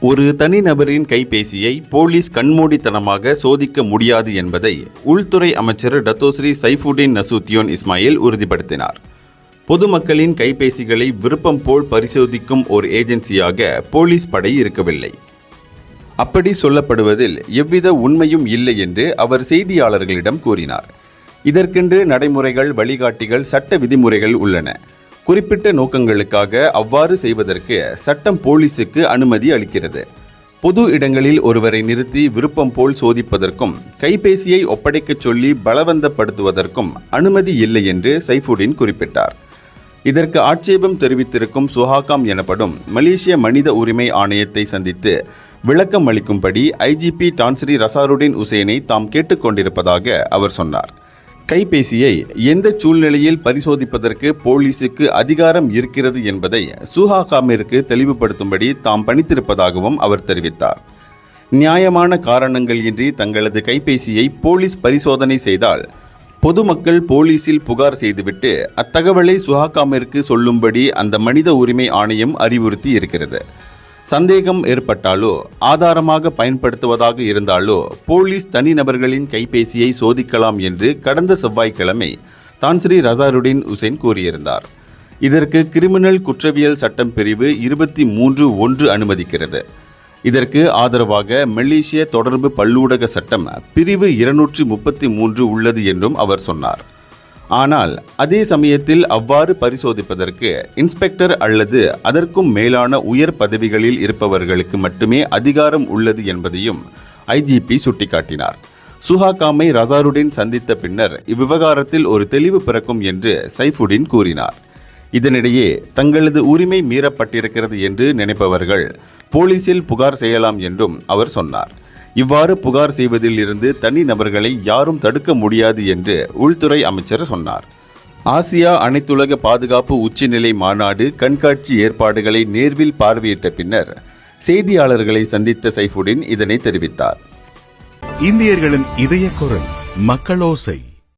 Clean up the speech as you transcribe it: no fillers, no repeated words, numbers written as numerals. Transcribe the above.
ஒரு தனிநபரின் கைபேசியை போலீஸ் கண்மூடித்தனமாக சோதிக்க முடியாது என்பதை உள்துறை அமைச்சர் டத்தோஸ்ரீ சைஃபுடின் நசூத்தியோன் இஸ்மாயில் உறுதிப்படுத்தினார். பொதுமக்களின் கைபேசிகளை விருப்பம் போல் பரிசோதிக்கும் ஒரு ஏஜென்சியாக போலீஸ் படை இருக்கவில்லை. அப்படி சொல்லப்படுவதில் எவ்வித உண்மையும் இல்லை என்று அவர் செய்தியாளர்களிடம் கூறினார். இதற்கென்று நடைமுறைகள், வழிகாட்டிகள், சட்ட விதிமுறைகள் உள்ளன. குறிப்பிட்ட நோக்கங்களுக்காக அவ்வாறு செய்வதற்கு சட்டம் போலீசுக்கு அனுமதி அளிக்கிறது. பொது இடங்களில் ஒருவரை நிறுத்தி விருப்பம் போல் சோதிப்பதற்கும் கைபேசியை ஒப்படைக்கச் சொல்லி பலவந்தப்படுத்துவதற்கும் அனுமதி இல்லை என்று சைஃபுடின் குறிப்பிட்டார். இதற்கு ஆட்சேபம் தெரிவித்திருக்கும் சுஹாகாம் எனப்படும் மலேசிய மனித உரிமை ஆணையத்தை சந்தித்து விளக்கம் அளிக்கும்படி ஐஜிபி டான்ஸ்ரீ ரசாருடின் உசேனை தாம் கேட்டுக்கொண்டிருப்பதாக அவர் சொன்னார். கைபேசியை எந்த சூழ்நிலையில் பரிசோதிப்பதற்கு போலீசுக்கு அதிகாரம் இருக்கிறது என்பதை சுஹாகாமிற்கு தெளிவுபடுத்தும்படி தாம் பணித்திருப்பதாகவும் அவர் தெரிவித்தார். நியாயமான காரணங்கள் இன்றி தங்களது கைபேசியை போலீஸ் பரிசோதனை செய்தால் பொதுமக்கள் போலீசில் புகார் செய்துவிட்டு அத்தகவலை சுஹாகாமிற்கு சொல்லும்படி அந்த மனித உரிமை ஆணையம் அறிவுறுத்தி இருக்கிறது. சந்தேகம் ஏற்பட்டாலோ ஆதாரமாக பயன்படுத்துவதாக இருந்தாலோ போலீஸ் தனிநபர்களின் கைபேசியை சோதிக்கலாம் என்று கடந்த செவ்வாய்க்கிழமை தான்ஸ்ரீ ரசாருடின் உசேன் கூறியிருந்தார். இதற்கு கிரிமினல் குற்றவியல் சட்டம் பிரிவு 23(1) அனுமதிக்கிறது. இதற்கு ஆதரவாக மலேசிய தொடர்பு பல்லூடக சட்டம் பிரிவு 233 உள்ளது என்றும் அவர் சொன்னார். ஆனால் அதே சமயத்தில் அவ்வாறு பரிசோதிப்பதற்கு இன்ஸ்பெக்டர் அல்லது அதற்கும் மேலான உயர் பதவிகளில் இருப்பவர்களுக்கு மட்டுமே அதிகாரம் உள்ளது என்பதையும் ஐஜிபி சுட்டிக்காட்டினார். சுஹாகாமை ரசாருடின் சந்தித்த பின்னர் இவ்விவகாரத்தில் ஒரு தெளிவு பிறக்கும் என்று சைஃபுடின் கூறினார். இதனிடையே தங்களது உரிமை மீறப்பட்டிருக்கிறது என்று நினைப்பவர்கள் போலீசில் புகார் செய்யலாம் என்றும் அவர் சொன்னார். இவ்வாறு புகார் செய்வதில் இருந்து தனி நபர்களை யாரும் தடுக்க முடியாது என்று உள்துறை அமைச்சர் சொன்னார். ஆசியா அனைத்துலக பாதுகாப்பு உச்சிநிலை மாநாடு கண்காட்சி ஏற்பாடுகளை நேர்வில் பார்வையிட்ட பின்னர் செய்தியாளர்களை சந்தித்த சைஃபுடின் இதனை தெரிவித்தார். இந்தியர்களின் இதய குரல் மக்களோசை.